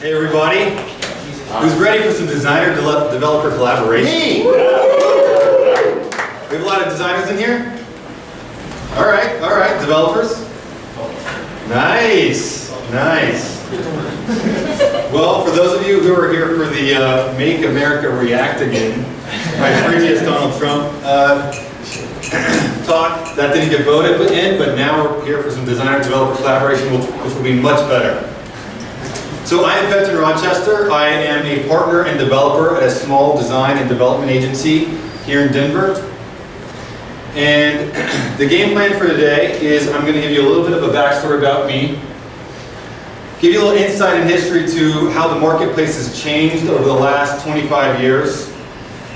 Hey everybody, who's ready for some designer-developer collaboration? Me! We have a lot of designers in here? All right, developers. Nice. Well, for those of you who are here for the Make America React Again, my previous Donald Trump talk, that didn't get voted in, but now we're here for some designer-developer collaboration, which will be much better. So I am Benton, Rochester. I am a partner and developer at a small design and development agency here in Denver. And the game plan for today is I'm going to give you a little bit of a backstory about me, give you a little insight in history to how the marketplace has changed over the last 25 years,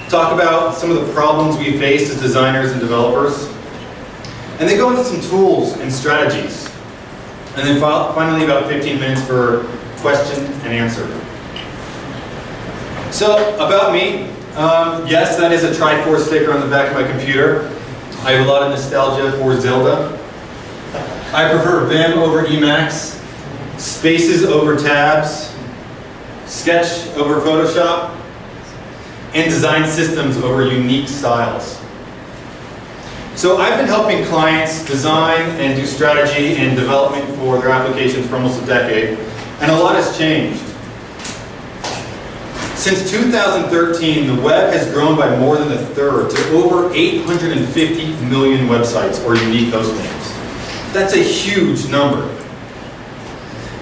talk about some of the problems we face as designers and developers, and then go into some tools and strategies. And then finally about 15 minutes for question and answer. So, about me, yes, that is a Triforce sticker on the back of my computer. I have a lot of nostalgia for Zelda. I prefer Vim over Emacs, spaces over tabs, Sketch over Photoshop, and design systems over unique styles. So I've been helping clients design and do strategy and development for their applications for almost a decade. And a lot has changed. Since 2013, the web has grown by more than a third to over 850 million websites or unique host names. That's a huge number.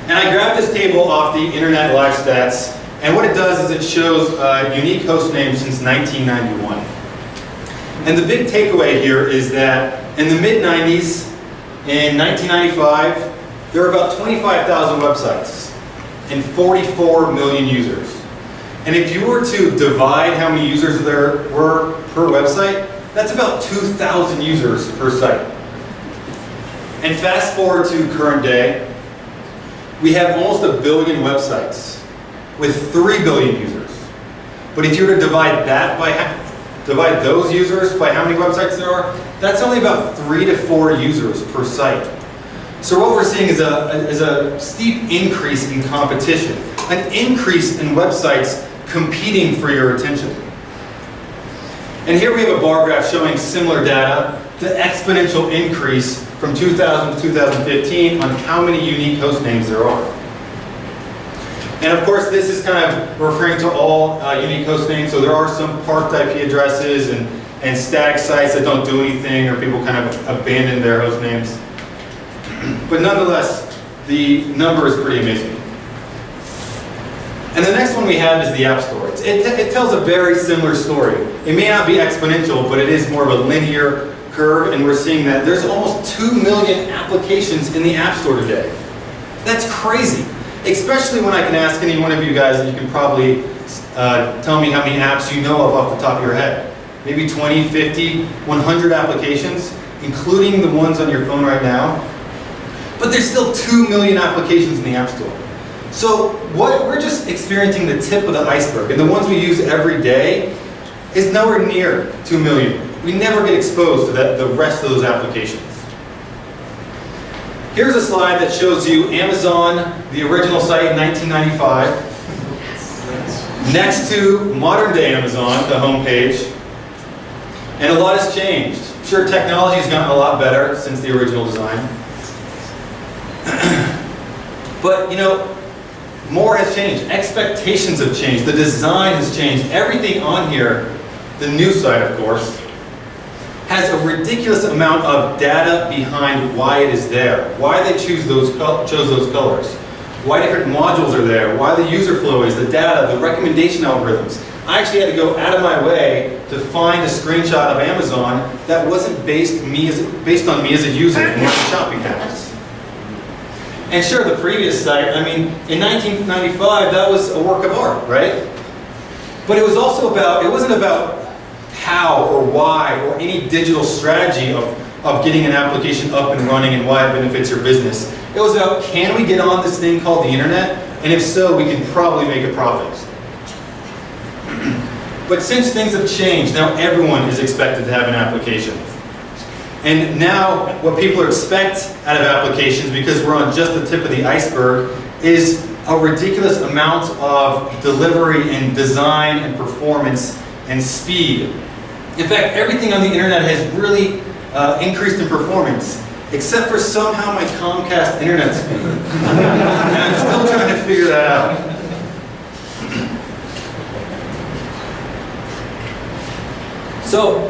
And I grabbed this table off the Internet Live Stats, and what it does is it shows unique host names since 1991. And the big takeaway here is that in the mid-90s, in 1995, there were about 25,000 websites and 44 million users. And if you were to divide how many users there were per website, that's about 2,000 users per site. And fast forward to current day, we have almost 1 billion websites with 3 billion users. But if you were to divide those users by how many websites there are, that's only about 3 to 4 users per site. So what we're seeing is a steep increase in competition, an increase in websites competing for your attention. And here we have a bar graph showing similar data, the exponential increase from 2000 to 2015 on how many unique host names there are. And of course this is kind of referring to all unique host names, so there are some parked IP addresses and static sites that don't do anything, or people kind of abandon their host names. But nonetheless, the number is pretty amazing. And the next one we have is the App Store. It tells a very similar story. It may not be exponential, but it is more of a linear curve, and we're seeing that there's almost 2 million applications in the App Store today. That's crazy, especially when I can ask any one of you guys, and you can probably tell me how many apps you know of off the top of your head. Maybe 20, 50, 100 applications, including the ones on your phone right now. But there's still 2 million applications in the App Store. So we're just experiencing the tip of the iceberg, and the ones we use every day is nowhere near 2 million. We never get exposed to the rest of those applications. Here's a slide that shows you Amazon, the original site in 1995, next to modern day Amazon, the homepage, and a lot has changed. Sure, technology has gotten a lot better since the original design. But, you know, more has changed. Expectations have changed. The design has changed. Everything on here, the new site, of course, has a ridiculous amount of data behind why it is there, why they chose those colors, why different modules are there, why the user flow is, the data, the recommendation algorithms. I actually had to go out of my way to find a screenshot of Amazon that wasn't based on me as a user in my shopping habits. And sure, the previous site, I mean, in 1995, that was a work of art, right? But it was also about, it wasn't about how or why or any digital strategy of getting an application up and running and why it benefits your business. It was about, can we get on this thing called the internet? And if so, we can probably make a profit. But since things have changed, now everyone is expected to have an application. And now what people expect out of applications, because we're on just the tip of the iceberg, is a ridiculous amount of delivery and design and performance and speed. In fact, everything on the internet has really increased in performance, except for somehow my Comcast internet speed. And I'm still trying to figure that out. So,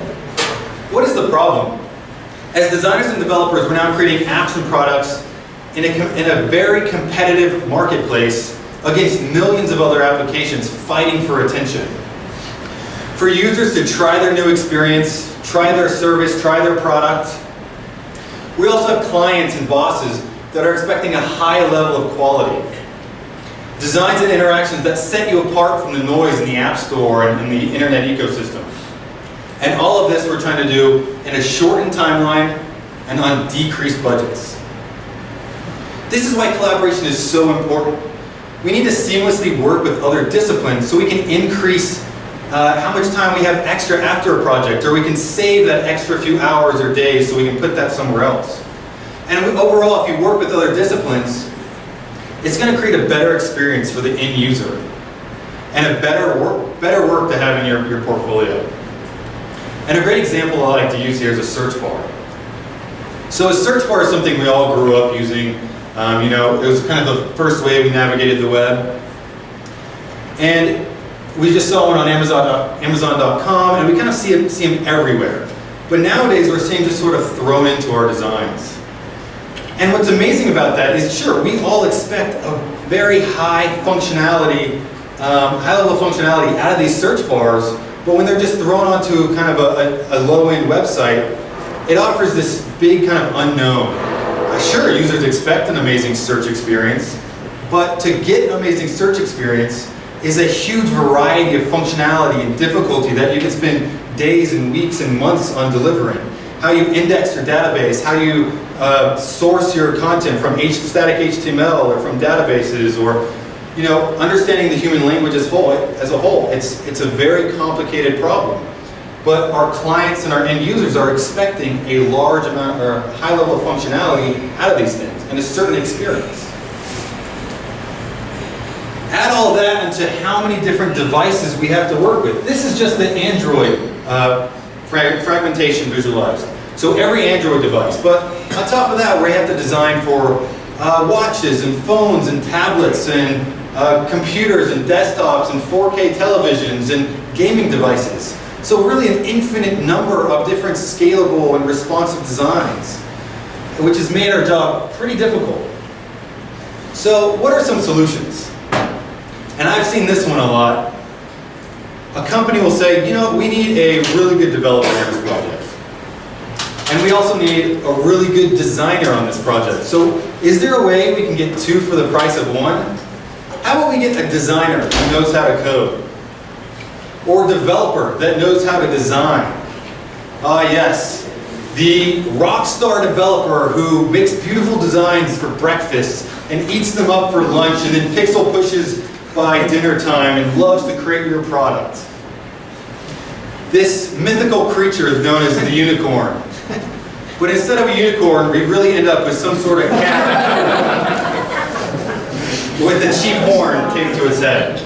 what is the problem? As designers and developers, we're now creating apps and products in a very competitive marketplace against millions of other applications fighting for attention. For users to try their new experience, try their service, try their product. We also have clients and bosses that are expecting a high level of quality. Designs and interactions that set you apart from the noise in the App Store and in the internet ecosystem. And all of this we're trying to do in a shortened timeline and on decreased budgets. This is why collaboration is so important. We need to seamlessly work with other disciplines so we can increase how much time we have extra after a project, or we can save that extra few hours or days so we can put that somewhere else. And overall, if you work with other disciplines, it's going to create a better experience for the end user and a better work to have in your portfolio. And a great example I like to use here is a search bar. So a search bar is something we all grew up using. It was kind of the first way we navigated the web. And we just saw one on Amazon.com, and we kind of see them everywhere. But nowadays, we're seeing just sort of thrown into our designs. And what's amazing about that is, sure, we all expect a very high functionality, high level of functionality out of these search bars, but when they're just thrown onto kind of a low-end website, it offers this big kind of unknown. Sure, users expect an amazing search experience, but to get an amazing search experience is a huge variety of functionality and difficulty that you can spend days and weeks and months on delivering. How you index your database, how you source your content from static HTML or from databases, or understanding the human language as a whole. It's a very complicated problem. But our clients and our end users are expecting a large amount or a high level of functionality out of these things and a certain experience. Add all that into how many different devices we have to work with. This is just the Android fragmentation visualized. So every Android device. But on top of that, we have to design for watches and phones and tablets and computers and desktops and 4K televisions and gaming devices. So really an infinite number of different scalable and responsive designs, which has made our job pretty difficult. So what are some solutions? And I've seen this one a lot. A company will say, we need a really good developer on this project. And we also need a really good designer on this project. So is there a way we can get two for the price of one? How about we get a designer who knows how to code? Or a developer that knows how to design? Yes, the rock star developer who makes beautiful designs for breakfast and eats them up for lunch and then pixel pushes by dinner time and loves to create your product. This mythical creature is known as the unicorn. But instead of a unicorn, we really end up with some sort of cat with a cheap horn taped to its head.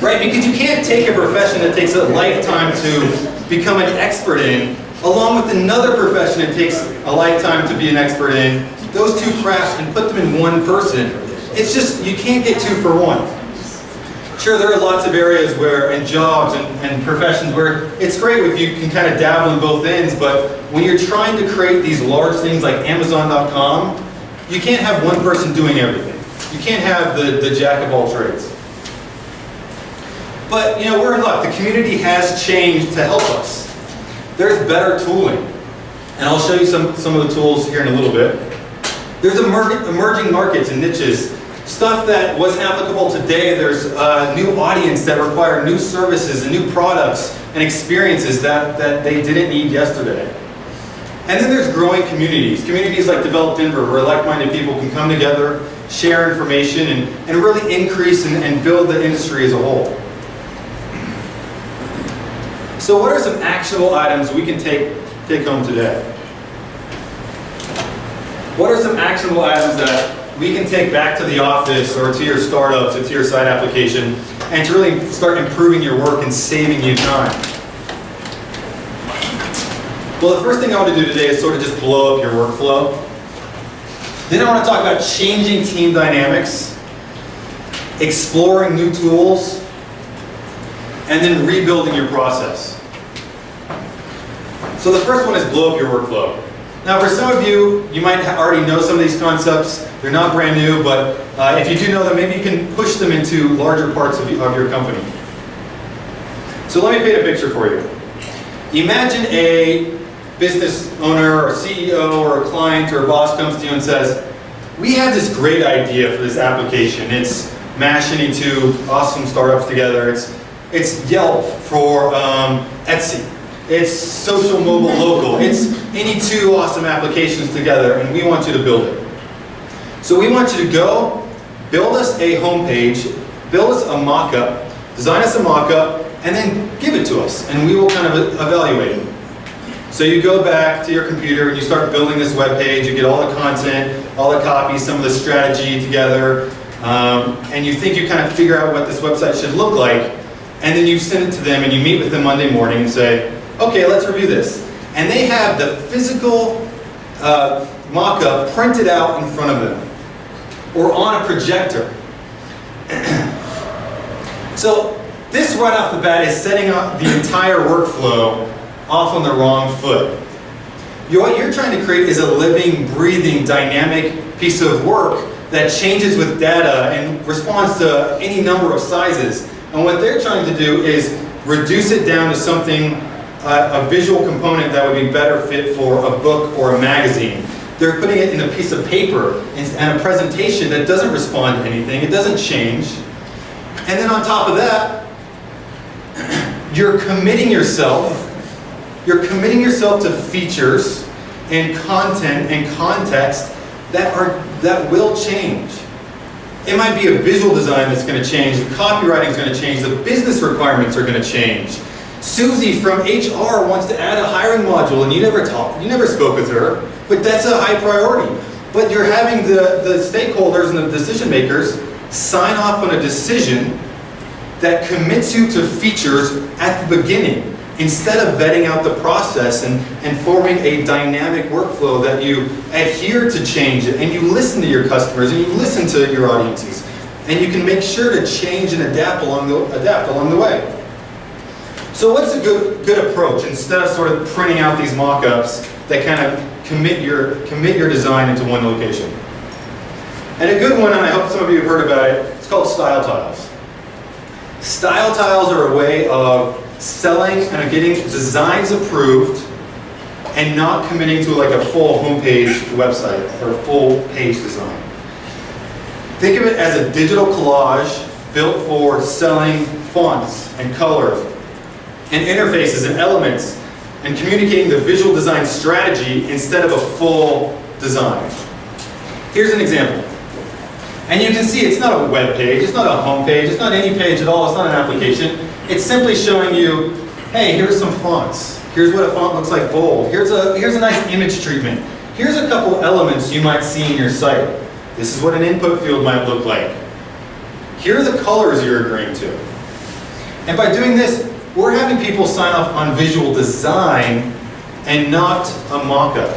Right? Because you can't take a profession that takes a lifetime to become an expert in, along with another profession that takes a lifetime to be an expert in, those two crafts, and put them in one person. It's just, you can't get two for one. Sure, there are lots of areas and jobs and professions where it's great if you can kind of dabble in both ends, but when you're trying to create these large things like Amazon.com, you can't have one person doing everything. You can't have the jack of all trades. But, we're in luck. The community has changed to help us. There's better tooling. And I'll show you some of the tools here in a little bit. There's emerging markets and niches. Stuff that wasn't applicable today. There's a new audience that require new services and new products and experiences that they didn't need yesterday. And then there's growing communities. Communities like Develop Denver, where like-minded people can come together, share information, and really increase and build the industry as a whole. So what are some actionable items we can take home today? What are some actionable items that we can take back to the office or to your startups or to your side application and to really start improving your work and saving you time? Well, the first thing I want to do today is sort of just blow up your workflow. Then I want to talk about changing team dynamics, exploring new tools, and then rebuilding your process. So the first one is blow up your workflow. Now for some of you, you might already know some of these concepts. They're not brand new, but if you do know them, maybe you can push them into larger parts of your company. So let me paint a picture for you. Imagine a business owner or CEO or a client or a boss comes to you and says, we have this great idea for this application. It's mashing any two awesome startups together. It's Yelp for Etsy. It's social mobile local. It's any two awesome applications together, and we want you to build it. So we want you to go, build us a homepage, build us a mock-up, design us a mock-up, and then give it to us, and we will kind of evaluate it. So you go back to your computer and you start building this web page, you get all the content, all the copy, some of the strategy together, and you think you kind of figure out what this website should look like, and then you send it to them and you meet with them Monday morning and say, okay, let's review this. And they have the physical mock-up printed out in front of them, or on a projector. So this right off the bat is setting up the entire workflow off on the wrong foot. What you're trying to create is a living, breathing, dynamic piece of work that changes with data and responds to any number of sizes. And what they're trying to do is reduce it down to something, a visual component that would be better fit for a book or a magazine. They're putting it in a piece of paper and a presentation that doesn't respond to anything, it doesn't change. And then on top of that, you're committing yourself to features and content and context that will change. It might be a visual design that's going to change, the copywriting is going to change, the business requirements are going to change. Susie from HR wants to add a hiring module, and you never spoke with her, but that's a high priority. But you're having the stakeholders and the decision makers sign off on a decision that commits you to features at the beginning, instead of vetting out the process and forming a dynamic workflow that you adhere to change it, and you listen to your customers, and you listen to your audiences, and you can make sure to change and adapt along the way. So what's a good approach, instead of sort of printing out these mock-ups that kind of commit your design into one location? And a good one, and I hope some of you have heard about it, it's called style tiles. Style tiles are a way of selling and getting designs approved and not committing to like a full homepage website or a full page design. Think of it as a digital collage built for selling fonts and colors and interfaces and elements and communicating the visual design strategy instead of a full design. Here's an example. And you can see it's not a web page, it's not a home page, it's not any page at all, it's not an application. It's simply showing you, hey, here's some fonts. Here's what a font looks like bold. Here's a nice image treatment. Here's a couple elements you might see in your site. This is what an input field might look like. Here are the colors you're agreeing to. And by doing this, we're having people sign off on visual design and not a mock-up.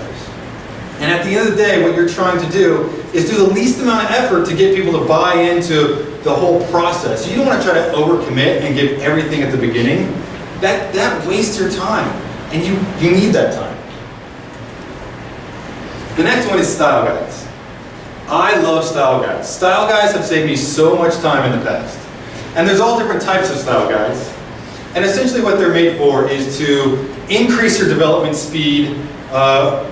And at the end of the day, what you're trying to do is do the least amount of effort to get people to buy into the whole process. You don't want to try to overcommit and give everything at the beginning. That wastes your time, and you need that time. The next one is style guides. I love style guides. Style guides have saved me so much time in the past. And there's all different types of style guides. And essentially what they're made for is to increase your development speed,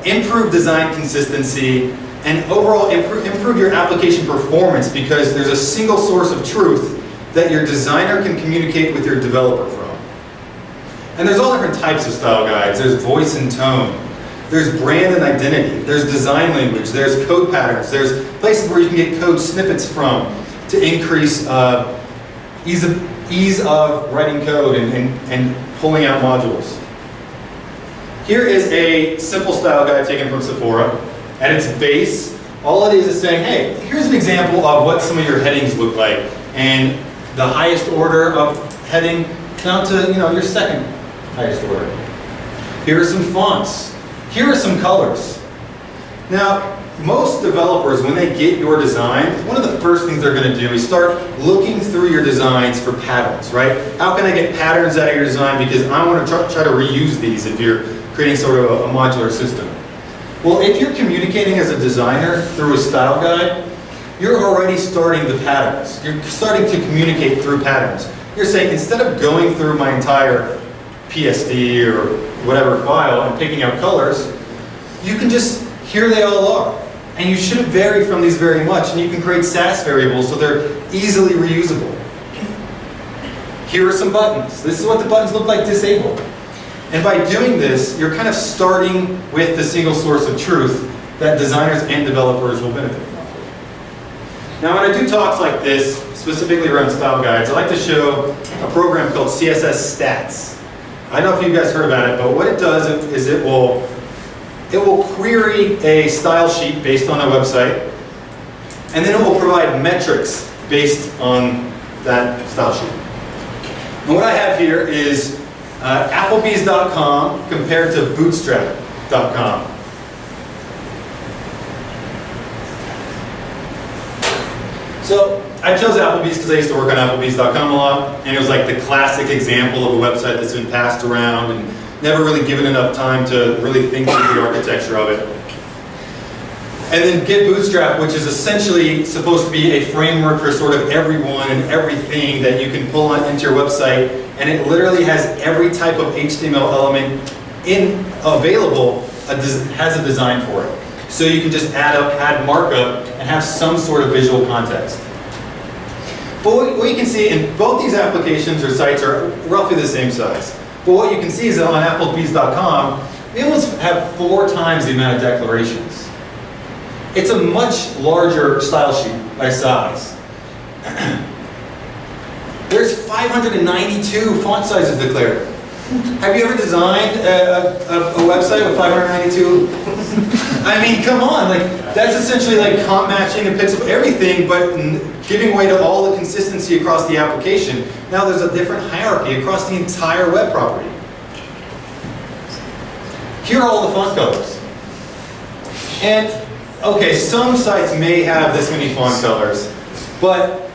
improve design consistency, and overall improve your application performance, because there's a single source of truth that your designer can communicate with your developer from. And there's all different types of style guides. There's voice and tone. There's brand and identity. There's design language. There's code patterns. There's places where you can get code snippets from to increase ease of writing code and pulling out modules. Here is a simple style guide taken from Sephora. At its base, All it is saying, hey, here's an example of what some of your headings look like. And the highest order of heading down to your second highest order. Here are some fonts. Here are some colors. Now, most developers, when they get your design, one of the first things they're going to do is start looking through your designs for patterns, right? How can I get patterns out of your design because I want to try to reuse these if you're creating sort of a modular system. Well, if you're communicating as a designer through a style guide, you're already starting the patterns. You're starting to communicate through patterns. You're saying, instead of going through my entire PSD or whatever file and picking out colors, you can just, here they all are. And you shouldn't vary from these very much, and you can create SAS variables so they're easily reusable. Here are some buttons. This is what the buttons look like disabled. And by doing this, you're kind of starting with the single source of truth that designers and developers will benefit from. Now, when I do talks like this, specifically around style guides, I like to show a program called CSS Stats. I don't know if you guys heard about it, but what it does is it will query a style sheet based on a website, and then it will provide metrics based on that style sheet. And what I have here is Applebee's.com compared to Bootstrap.com. So I chose Applebee's because I used to work on Applebee's.com a lot, and it was like the classic example of a website that's been passed around and never really given enough time to really think through the architecture of it. And then Get Bootstrap, which is essentially supposed to be a framework for sort of everyone and everything that you can pull into your website, and it literally has every type of HTML element available, has a design for it. So you can just add markup and have some sort of visual context. But what you can see in both these applications or sites are roughly the same size. But what you can see is that on Applebee's.com, we almost have 4 times the amount of declarations. It's a much larger style sheet by size. There's 592 font sizes declared. Have you ever designed a website with 592? I mean, come on, like that's essentially like comp matching and pixel everything, but giving way to all the consistency across the application. Now there's a different hierarchy across the entire web property. Here are all the font colors. And okay, some sites may have this many font colors, but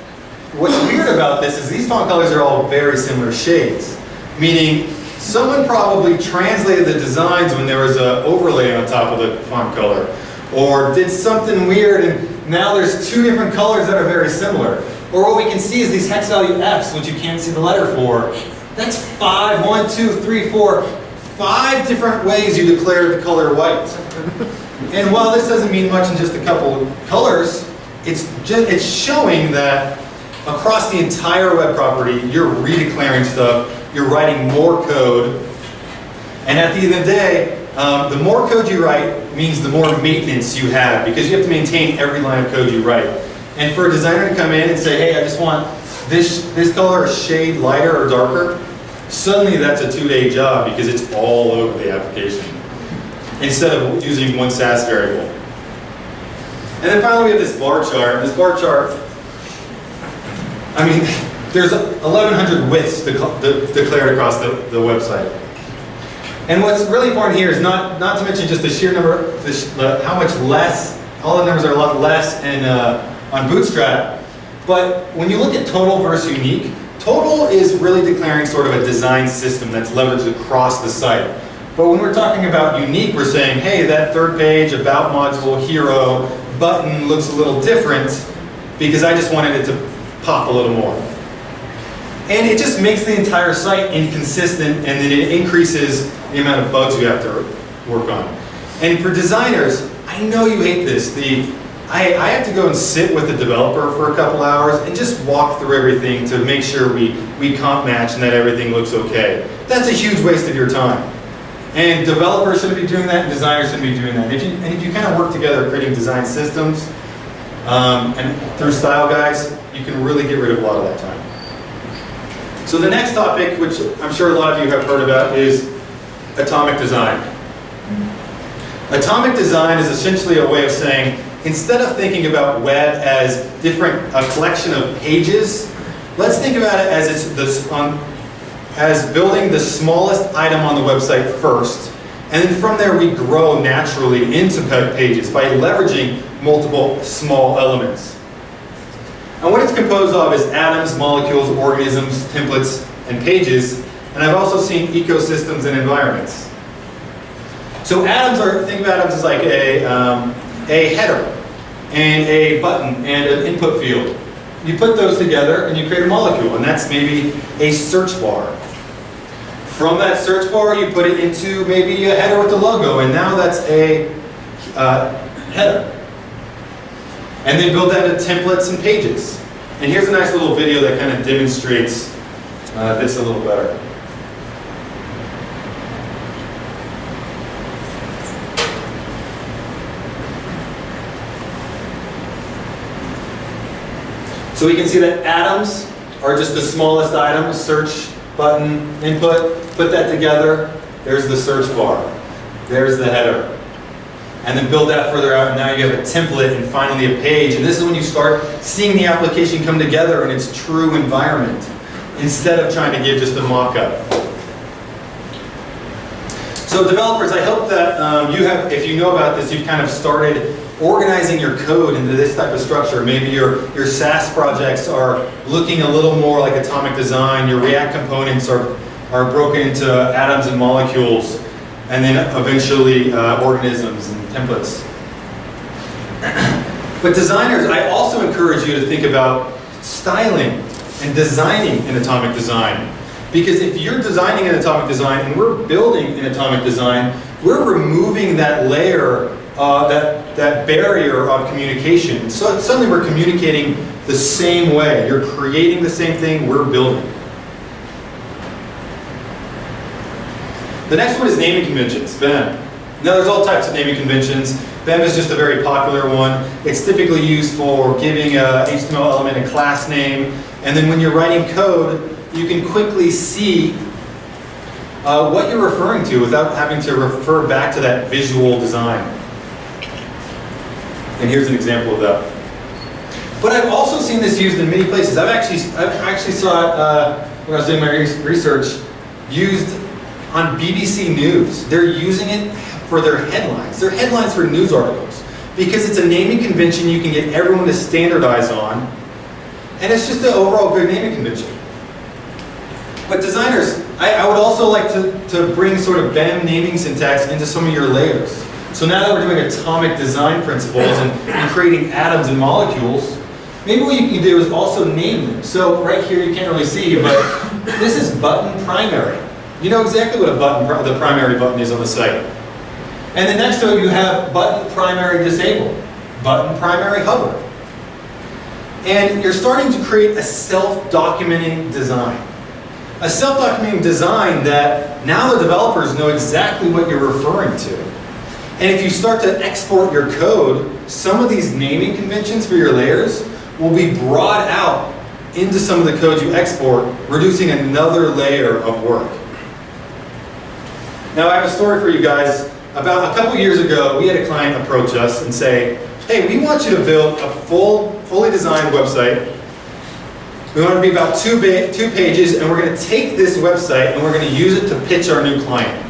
what's weird about this is these font colors are all very similar shades, meaning someone probably translated the designs when there was an overlay on top of the font color, or did something weird and now there's 2 different colors that are very similar. Or what we can see is these hex value Fs, which you can't see the letter for. That's 5 different ways you declare the color white. And while this doesn't mean much in just a couple of colors, it's showing that across the entire web property, you're redeclaring stuff, you're writing more code, and at the end of the day, the more code you write means the more maintenance you have, because you have to maintain every line of code you write. And for a designer to come in and say, hey, I just want this color a shade lighter or darker, suddenly that's a 2-day job because it's all over the application, instead of using one SAS variable. And then finally we have this bar chart. This bar chart, I mean, there's 1,100 widths declared across the website. And what's really important here is not to mention just the sheer number, how much less, all the numbers are a lot less on Bootstrap, but when you look at total versus unique, total is really declaring sort of a design system that's leveraged across the site. But when we're talking about unique, we're saying, hey, that 3rd page, about module, hero, button looks a little different because I just wanted it to pop a little more. And it just makes the entire site inconsistent, and then it increases the amount of bugs you have to work on. And for designers, I know you hate this. I have to go and sit with the developer for a couple hours and just walk through everything to make sure we comp match and that everything looks okay. That's a huge waste of your time. And developers shouldn't be doing that, and designers shouldn't be doing that. If you kind of work together creating design systems and through style guides, you can really get rid of a lot of that time. So the next topic, which I'm sure a lot of you have heard about, is atomic design. Atomic design is essentially a way of saying, instead of thinking about web as a collection of pages, let's think about it as building the smallest item on the website first, and then from there we grow naturally into pages by leveraging multiple small elements. And what it's composed of is atoms, molecules, organisms, templates, and pages, and I've also seen ecosystems and environments. So think of atoms as like a header, and a button, and an input field. You put those together and you create a molecule, and that's maybe a search bar. From that search bar, you put it into maybe a header with a logo, and now that's a header. And then build that into templates and pages. And here's a nice little video that kind of demonstrates this a little better. So we can see that atoms are just the smallest item, search button, input, put that together, there's the search bar, there's the header. And then build that further out, and now you have a template and finally a page. And this is when you start seeing the application come together in its true environment, instead of trying to give just a mock-up. So developers, I hope that if you know about this, you've kind of started organizing your code into this type of structure. Maybe your SAS projects are looking a little more like atomic design. Your React components are broken into atoms and molecules, and then eventually organisms and templates. But designers, I also encourage you to think about styling and designing in atomic design. Because if you're designing in atomic design and we're building in atomic design, we're removing that layer, that barrier of communication. So suddenly we're communicating the same way. You're creating the same thing, we're building. The next one is naming conventions, BEM. Now there's all types of naming conventions. BEM is just a very popular one. It's typically used for giving a HTML element a class name, and then when you're writing code, you can quickly see what you're referring to without having to refer back to that visual design. And here's an example of that. But I've also seen this used in many places. I've actually saw it when I was doing my research used on BBC News. They're using it for their headlines. They're headlines for news articles because it's a naming convention you can get everyone to standardize on, and it's just an overall good naming convention. But designers, I would also like to bring sort of BEM naming syntax into some of your layers. So now that we're doing atomic design principles and creating atoms and molecules, maybe what you can do is also name them. So right here you can't really see, but this is button primary. You know exactly what the primary button is on the site. And then next to it you have button primary disable, button primary hover. And you're starting to create a self-documenting design. A self-documenting design that now the developers know exactly what you're referring to. And if you start to export your code, some of these naming conventions for your layers will be brought out into some of the code you export, reducing another layer of work. Now I have a story for you guys. About a couple years ago, we had a client approach us and say, hey, we want you to build a fully designed website. We want it to be about two pages, and we're going to take this website and we're going to use it to pitch our new client.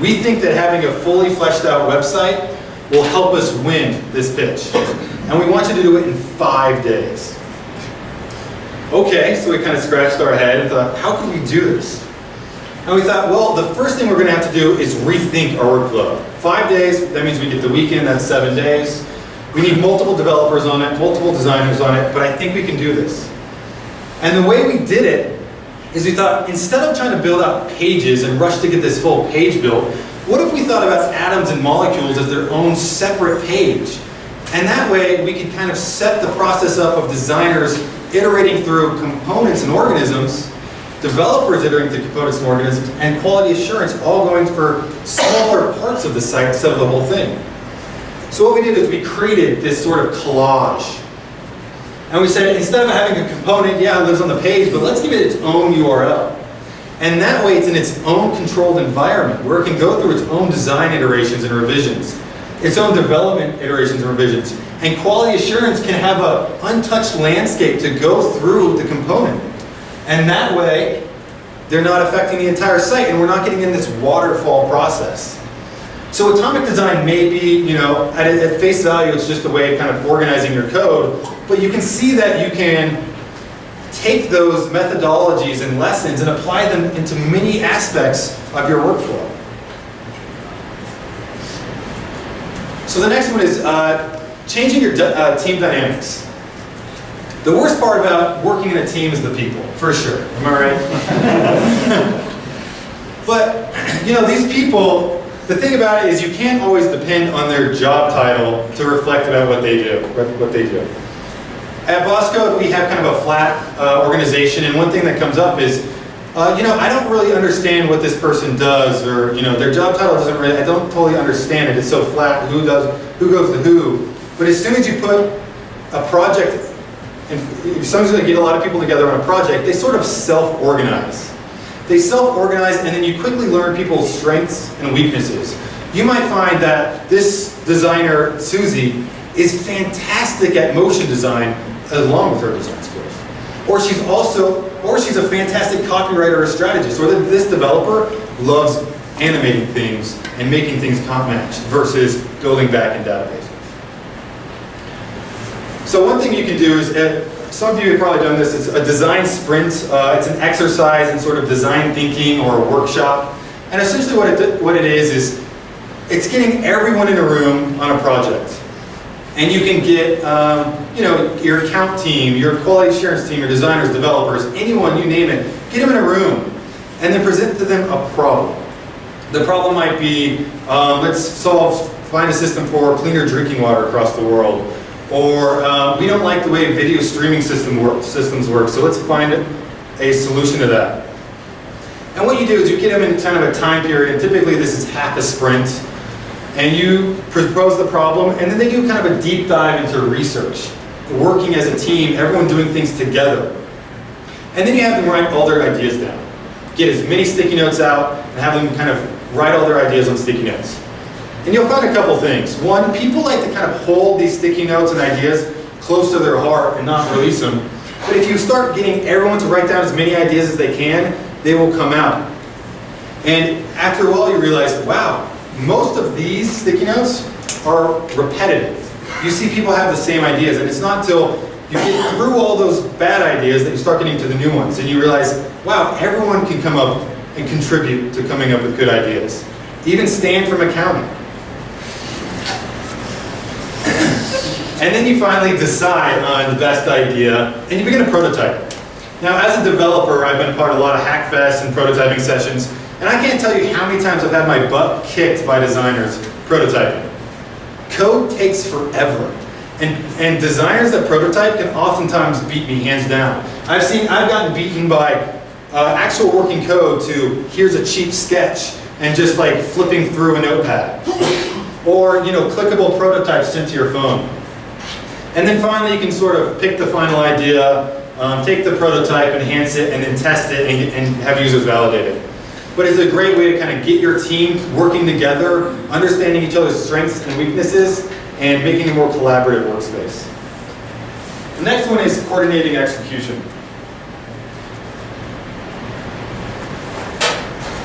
We think that having a fully fleshed out website will help us win this pitch. And we want you to do it in 5 days. Okay, so we kind of scratched our head and thought, how can we do this? And we thought, well, the first thing we're going to have to do is rethink our workflow. 5 days, that means we get the weekend, that's 7 days. We need multiple developers on it, multiple designers on it, but I think we can do this. And the way we did it is we thought, instead of trying to build out pages and rush to get this full page built, what if we thought about atoms and molecules as their own separate page? And that way we could kind of set the process up of designers iterating through components and organisms, developers iterating through components and organisms, and quality assurance all going for smaller parts of the site instead of the whole thing. So what we did is we created this sort of collage. And we said, instead of having a component, yeah, it lives on the page, but let's give it its own URL. And that way it's in its own controlled environment where it can go through its own design iterations and revisions. its own development iterations and revisions. And quality assurance can have an untouched landscape to go through the component. And that way, they're not affecting the entire site, and we're not getting in this waterfall process. So atomic design may be, at face value, it's just a way of kind of organizing your code, but you can see that you can take those methodologies and lessons and apply them into many aspects of your workflow. So the next one is changing your team dynamics. The worst part about working in a team is the people, for sure. Am I right? But, these people, the thing about it is you can't always depend on their job title to reflect about what they do. At Bosco, we have kind of a flat organization, and one thing that comes up is, I don't really understand what this person does, or their job title doesn't really, I don't totally understand it. It's so flat, who goes to who. But as soon as you put a project, and if someone's going to get a lot of people together on a project, they sort of self-organize. They self-organize, and then you quickly learn people's strengths and weaknesses. You might find that this designer, Susie, is fantastic at motion design along with her design skills. Or she's a fantastic copywriter or strategist. Or this developer loves animating things and making things comp-matched versus building back-end databases. So one thing you can do is, some of you have probably done this, it's a design sprint. It's an exercise in sort of design thinking or a workshop. And essentially what it is it's getting everyone in a room on a project. And you can get your account team, your quality assurance team, your designers, developers, anyone, you name it, get them in a room and then present to them a problem. The problem might be, find a system for cleaner drinking water across the world. Or we don't like the way video streaming systems work, so let's find a solution to that. And what you do is you get them in kind of a time period, and typically this is half a sprint, and you propose the problem, and then they do kind of a deep dive into research, working as a team, everyone doing things together. And then you have them write all their ideas down. Get as many sticky notes out, and have them kind of write all their ideas on sticky notes. And you'll find a couple things. One, people like to kind of hold these sticky notes and ideas close to their heart and not release them. But if you start getting everyone to write down as many ideas as they can, they will come out. And after a while you realize, wow, most of these sticky notes are repetitive. You see people have the same ideas, and it's not until you get through all those bad ideas that you start getting to the new ones, and you realize, wow, everyone can come up and contribute to coming up with good ideas. Even Stan from accounting. And then you finally decide on the best idea, and you begin a prototype. Now, as a developer, I've been part of a lot of Hackfests and prototyping sessions, and I can't tell you how many times I've had my butt kicked by designers prototyping. Code takes forever, and designers that prototype can oftentimes beat me hands down. I've gotten beaten by actual working code to here's a cheap sketch and just like flipping through a notepad, or clickable prototypes sent to your phone. And then finally you can sort of pick the final idea, take the prototype, enhance it, and then test it and have users validate it. But it's a great way to kind of get your team working together, understanding each other's strengths and weaknesses, and making a more collaborative workspace. The next one is coordinating execution.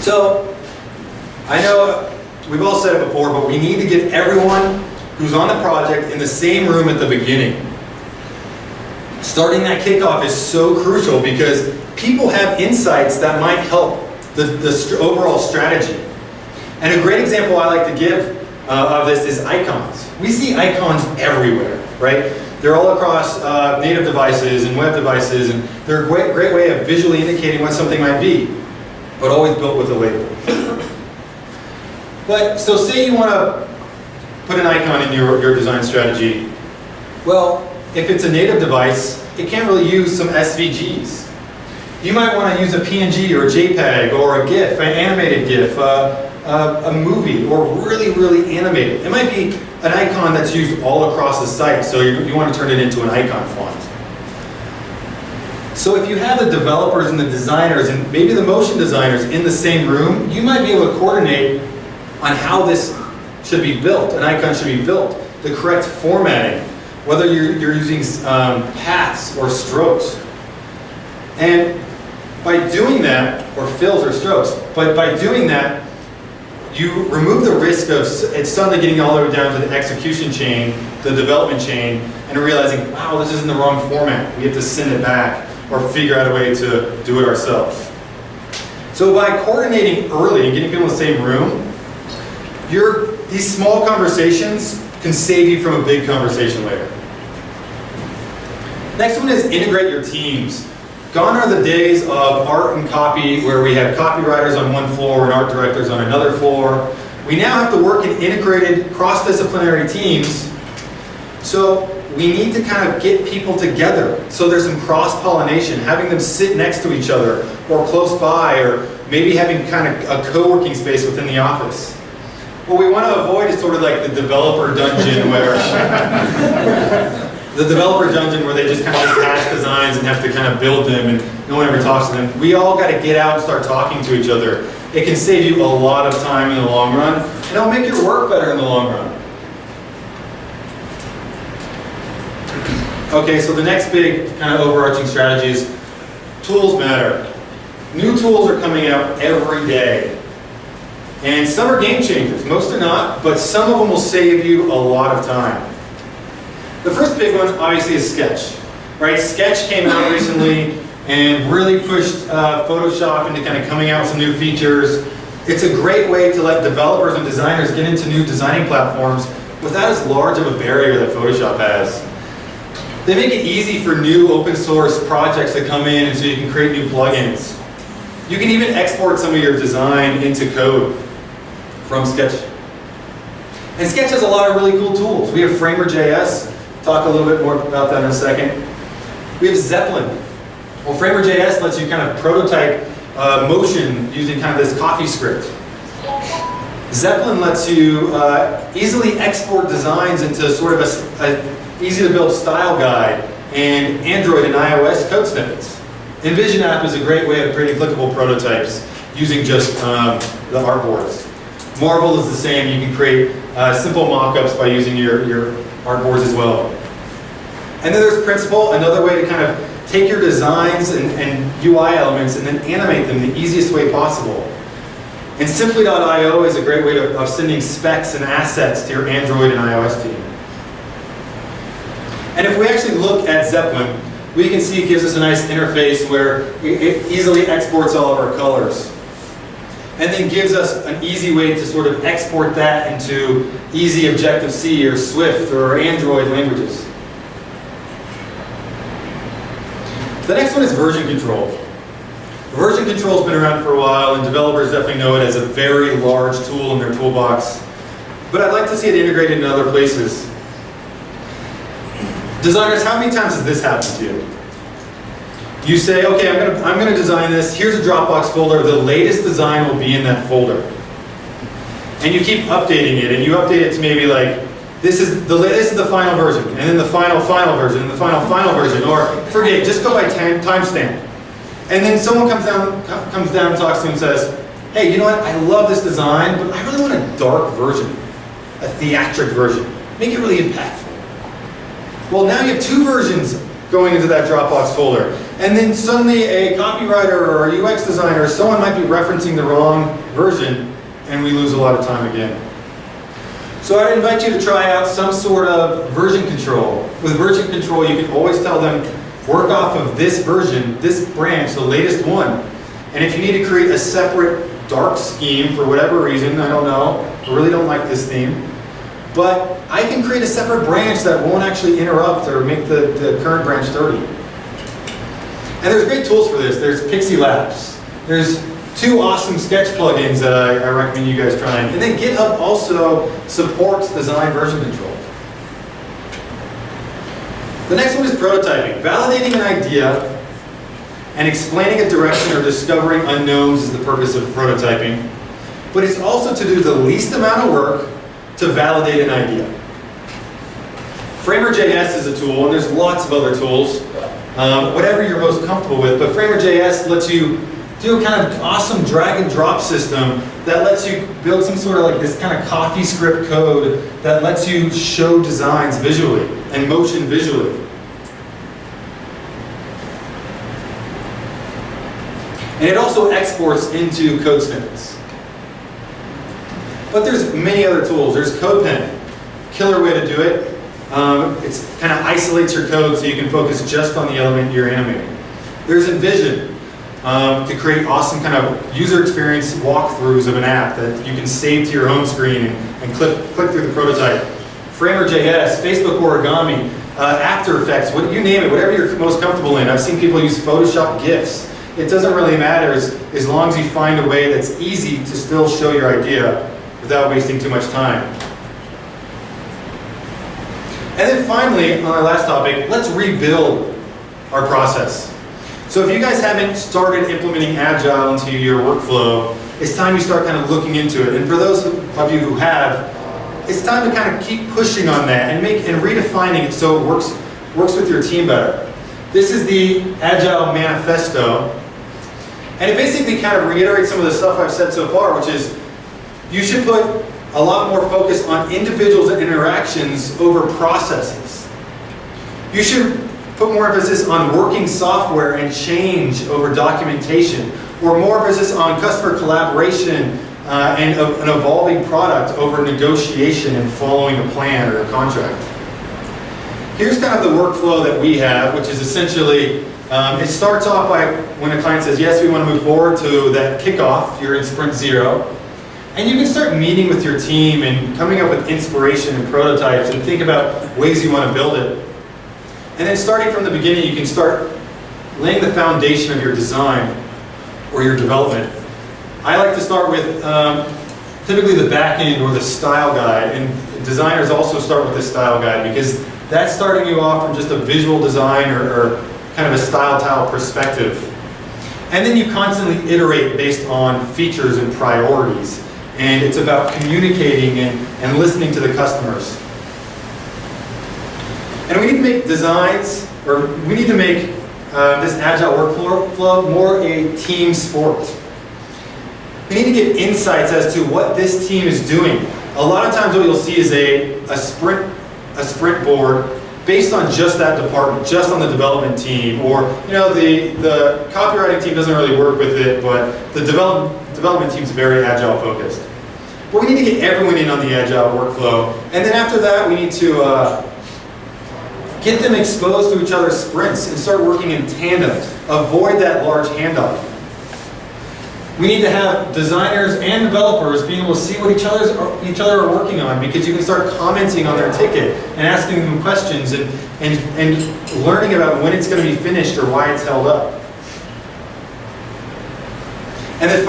So, I know we've all said it before, but we need to get everyone who's on the project in the same room at the beginning. Starting that kickoff is so crucial because people have insights that might help the overall strategy. And a great example I like to give of this is icons. We see icons everywhere, right? They're all across native devices and web devices, and they're a great way of visually indicating what something might be, but always built with a label. But, so say you want to put an icon in your design strategy. Well, if it's a native device, it can't really use some SVGs. You might want to use a PNG or a JPEG or a GIF, an animated GIF, a movie, or really, really animated. It might be an icon that's used all across the site, so you want to turn it into an icon font. So if you have the developers and the designers and maybe the motion designers in the same room, you might be able to coordinate on how this should be built, an icon should be built, the correct formatting, whether you're using paths or strokes. And by doing that, or fills or strokes, but by doing that, you remove the risk of it suddenly getting all the way down to the execution chain, the development chain, and realizing, wow, this is in the wrong format. We have to send it back or figure out a way to do it ourselves. So by coordinating early and getting people in the same room, these small conversations can save you from a big conversation later. Next one is integrate your teams. Gone are the days of art and copy where we have copywriters on one floor and art directors on another floor. We now have to work in integrated cross-disciplinary teams. So we need to kind of get people together. So there's some cross-pollination, having them sit next to each other or close by, or maybe having kind of a co-working space within the office. What we want to avoid is sort of like the developer dungeon where they just kind of patch designs and have to kind of build them and no one ever talks to them. We all got to get out and start talking to each other. It can save you a lot of time in the long run, and it'll make your work better in the long run. Okay, so the next big kind of overarching strategy is tools matter. New tools are coming out every day. And some are game changers, most are not, but some of them will save you a lot of time. The first big one, obviously, is Sketch. Right? Sketch came out recently and really pushed Photoshop into kind of coming out with some new features. It's a great way to let developers and designers get into new designing platforms without as large of a barrier that Photoshop has. They make it easy for new open source projects to come in, and so you can create new plugins. You can even export some of your design into code from Sketch. And Sketch has a lot of really cool tools. We have Framer.js. Talk a little bit more about that in a second. We have Zeppelin. Well, Framer.js lets you kind of prototype motion using kind of this coffee script. Zeppelin lets you easily export designs into sort of a easy to build style guide and Android and iOS code snippets. Envision app is a great way of creating clickable prototypes using just the artboards. Marvel is the same. You can create simple mock-ups by using your artboards as well. And then there's Principle, another way to kind of take your designs and UI elements and then animate them the easiest way possible. And Simply.io is a great way of sending specs and assets to your Android and iOS team. And if we actually look at Zeppelin, we can see it gives us a nice interface where it easily exports all of our colors. And then gives us an easy way to sort of export that into easy Objective-C or Swift or Android languages. The next one is version control. Version control has been around for a while, and developers definitely know it as a very large tool in their toolbox. But I'd like to see it integrated in other places. Designers, how many times has this happened to you? You say, okay, I'm going to design this. Here's a Dropbox folder. The latest design will be in that folder. And you keep updating it, and you update it to maybe like, this is the final version, and then the final version, and the final version, or forget, just go by timestamp. And then someone comes down and talks to you and says, hey, you know what? I love this design, but I really want a dark version, a theatric version. Make it really impactful. Well, now you have two versions going into that Dropbox folder. And then suddenly a copywriter or a UX designer, someone might be referencing the wrong version, and we lose a lot of time again. So I'd invite you to try out some sort of version control. With version control, you can always tell them, work off of this version, this branch, the latest one. And if you need to create a separate dark scheme for whatever reason, I don't know, I really don't like this theme, but I can create a separate branch that won't actually interrupt or make the current branch dirty. And there's great tools for this. There's Pixie Labs. There's two awesome Sketch plugins that I recommend you guys trying. And then GitHub also supports design version control. The next one is prototyping. Validating an idea and explaining a direction or discovering unknowns is the purpose of prototyping. But it's also to do the least amount of work to validate an idea. Framer.js is a tool, and there's lots of other tools, whatever you're most comfortable with, but Framer.js lets you do a kind of awesome drag and drop system that lets you build some sort of like this kind of coffee script code that lets you show designs visually and motion visually. And it also exports into code snippets. But there's many other tools. There's CodePen, killer way to do it. It's kind of isolates your code so you can focus just on the element you're animating. There's Envision, to create awesome kind of user experience walkthroughs of an app that you can save to your home screen and click through the prototype. Framer.js, Facebook Origami, After Effects, you name it, whatever you're most comfortable in. I've seen people use Photoshop GIFs. It doesn't really matter as long as you find a way that's easy to still show your idea without wasting too much time. And then finally, on our last topic, let's rebuild our process. So if you guys haven't started implementing Agile into your workflow, it's time you start kind of looking into it. And for those of you who have, it's time to kind of keep pushing on that and redefining it so it works with your team better. This is the Agile Manifesto. And it basically kind of reiterates some of the stuff I've said so far, which is you should put a lot more focus on individuals and interactions over processes. You should put more emphasis on working software and change over documentation, or more emphasis on customer collaboration and an evolving product over negotiation and following a plan or a contract. Here's kind of the workflow that we have, which is essentially, it starts off by when a client says, yes, we want to move forward to that kickoff, you're in sprint 0. And you can start meeting with your team and coming up with inspiration and prototypes and think about ways you want to build it. And then starting from the beginning, you can start laying the foundation of your design or your development. I like to start with typically the back end or the style guide, and designers also start with the style guide because that's starting you off from just a visual design or kind of a style tile perspective. And then you constantly iterate based on features and priorities. And it's about communicating and listening to the customers. And we need to make designs, or we need to make this Agile workflow more a team sport. We need to get insights as to what this team is doing. A lot of times what you'll see is a sprint board based on just that department, just on the development team, or the copywriting team doesn't really work with it, but the development team's very Agile focused. But we need to get everyone in on the Agile workflow, and then after that we need to get them exposed to each other's sprints and start working in tandem. Avoid that large handoff. We need to have designers and developers being able to see what each other are working on, because you can start commenting on their ticket and asking them questions and learning about when it's going to be finished or why it's held up. And then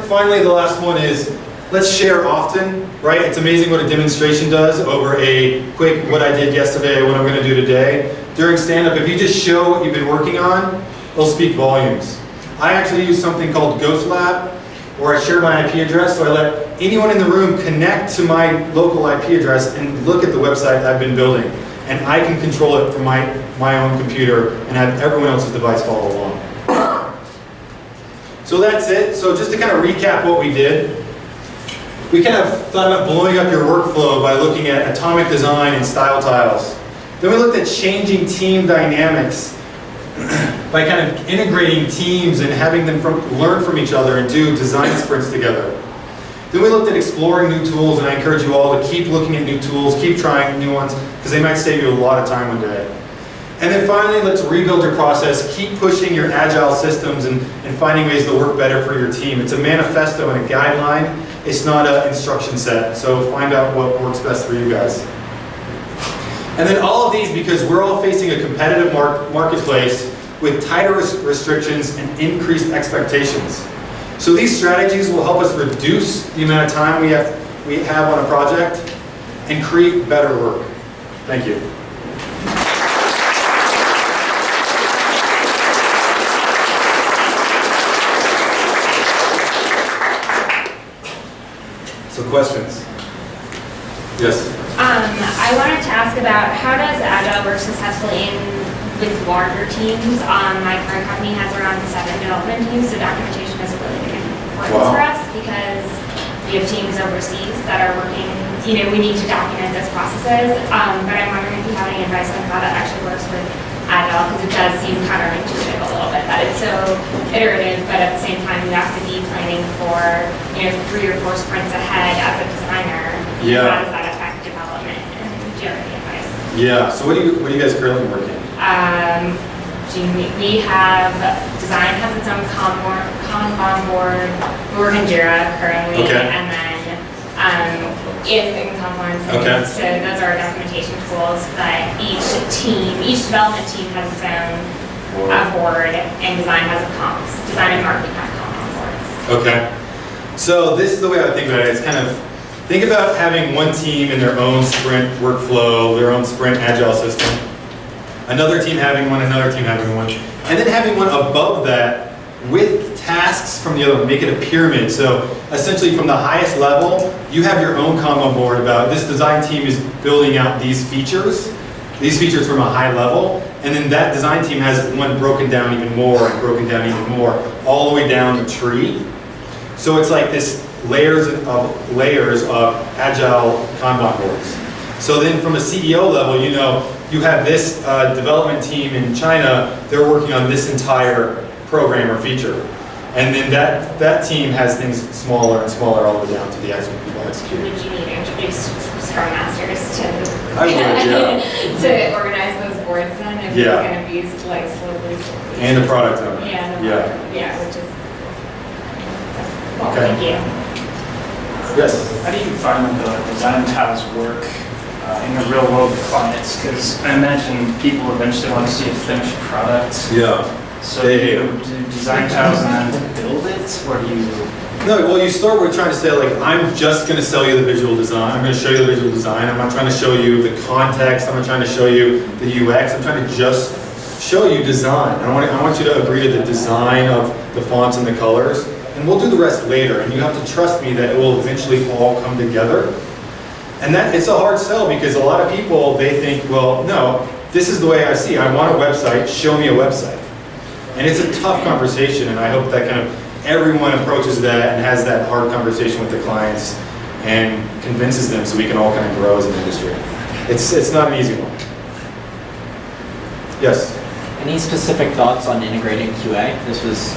finally the last one is, let's share often, right? It's amazing what a demonstration does over a quick what I did yesterday, what I'm going to do today. During stand-up, if you just show what you've been working on, it'll speak volumes. I actually use something called Ghost Lab, where I share my IP address, so I let anyone in the room connect to my local IP address and look at the website I've been building. And I can control it from my own computer and have everyone else's device follow along. So that's it. So just to kind of recap what we did, we kind of thought about blowing up your workflow by looking at atomic design and style tiles. Then we looked at changing team dynamics by kind of integrating teams and having them learn from each other and do design sprints together. Then we looked at exploring new tools, and I encourage you all to keep looking at new tools, keep trying new ones, because they might save you a lot of time one day. And then finally, let's rebuild your process, keep pushing your Agile systems and finding ways to work better for your team. It's a manifesto and a guideline. It's not an instruction set, so find out what works best for you guys. And then all of these, because we're all facing a competitive marketplace with tighter restrictions and increased expectations. So these strategies will help us reduce the amount of time we have on a project and create better work. Thank you. So questions? Yes? I wanted to ask about, how does Agile work successfully in with larger teams. My current company has around 7 development teams, so documentation is a really big importance for us because we have teams overseas that are working, we need to document those processes. But I'm wondering if you have any advice on how that actually works with Agile, because it does seem counterintuitive a little bit that it's so iterative, but at the same time you have to be planning for 3 or 4 sprints ahead as a designer. Yeah. How does that affect development? And do you have any advice? Yeah. So what do you guys currently working? We have design has its own Kanban board. We work in Jira currently, Okay. and then in Confluence. Okay. So those are our documentation tools. But each development team has its own board, and design has design and marketing have Kanban boards. Okay. So this is the way I think about it. It's kind of, think about having one team in their own sprint workflow, their own sprint agile system. Another team having one, another team having one. And then having one above that with tasks from the other one, make it a pyramid. So essentially from the highest level, you have your own Kanban board about this design team is building out these features from a high level. And then that design team has one broken down even more and broken down even more, all the way down the tree. So it's like this layers of agile Kanban boards. So then from a CEO level, you have this development team in China, they're working on this entire program or feature. And then that team has things smaller and smaller all the way down to the actual people executing. Would you need to introduce Scrum Masters to, I would, yeah. to organize those boards then? If Yeah. it's going to be like slowly. And the product owner. Yeah. Yeah. Which is, well, Okay. thank you. Yes. How do you find the design tiles work in the real world with clients? Because I imagine people eventually want to see a finished product. Yeah. So do you do design tiles and then build it, or do you? No, well, you start with trying to say, like, I'm just going to sell you the visual design. I'm going to show you the visual design. I'm not trying to show you the context. I'm not trying to show you the UX. I'm trying to just show you design. I want you to agree to the design of the fonts and the colors, and we'll do the rest later. And you have to trust me that it will eventually all come together. And that it's a hard sell because a lot of people, they think, well, no, this is the way I see it. I want a website. Show me a website. And it's a tough conversation, and I hope that kind of everyone approaches that and has that hard conversation with the clients and convinces them so we can all kind of grow as an industry. It's not an easy one. Yes? Any specific thoughts on integrating QA? This was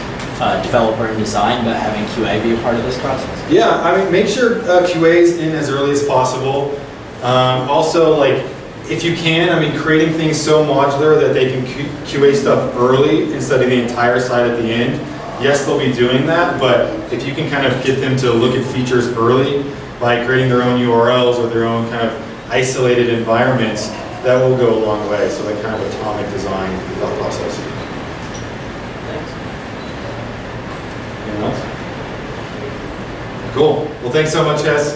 developer and design, but having QA be a part of this process? Yeah, I mean, make sure QA is in as early as possible. Also, like, if you can, I mean, creating things so modular that they can QA stuff early instead of the entire site at the end. Yes, they'll be doing that, but if you can kind of get them to look at features early by creating their own URLs or their own kind of isolated environments, that will go a long way. So that kind of atomic design thought process. Thanks. Anyone else? Cool. Well, thanks so much, guys.